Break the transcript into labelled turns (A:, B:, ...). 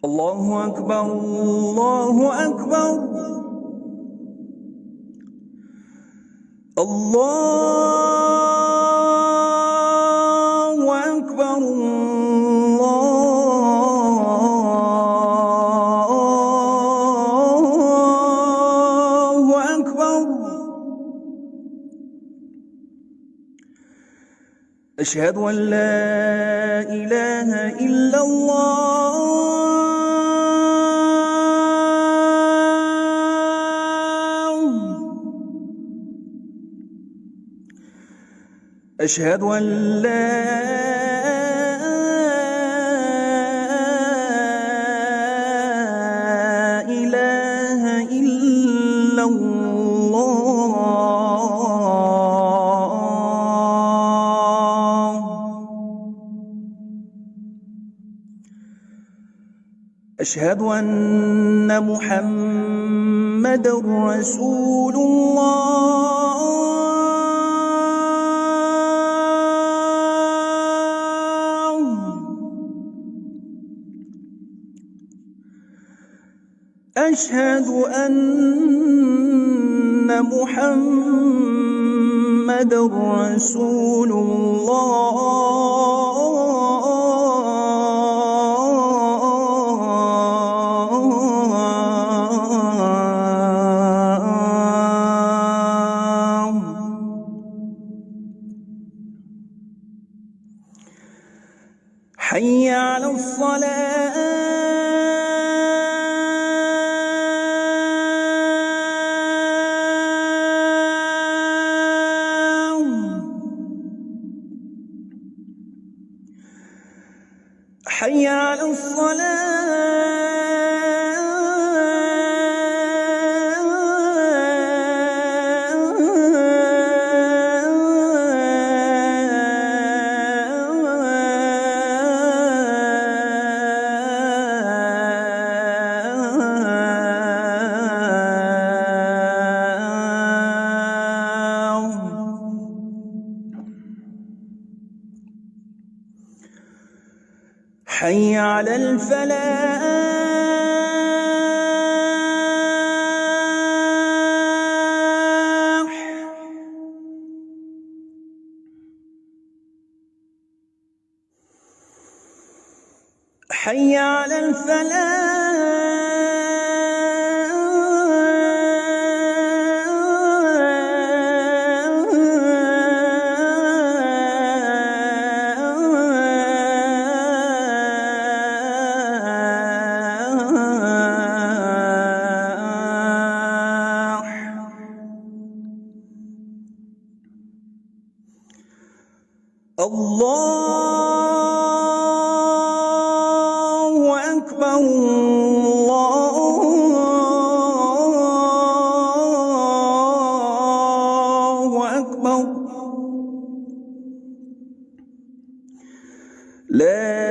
A: الله أكبر الله أكبر الله أكبر الله أكبر. أشهد أن لا إله إلا الله. أشهد أن لا إله إلا الله. أشهد أن محمدًا رسول الله. أشهد أن محمدًا رسول الله. حي على الصلاة. حي على الصلاة. حي على الفلاح. حي على الفلاح. الله أكبر الله أكبر. لا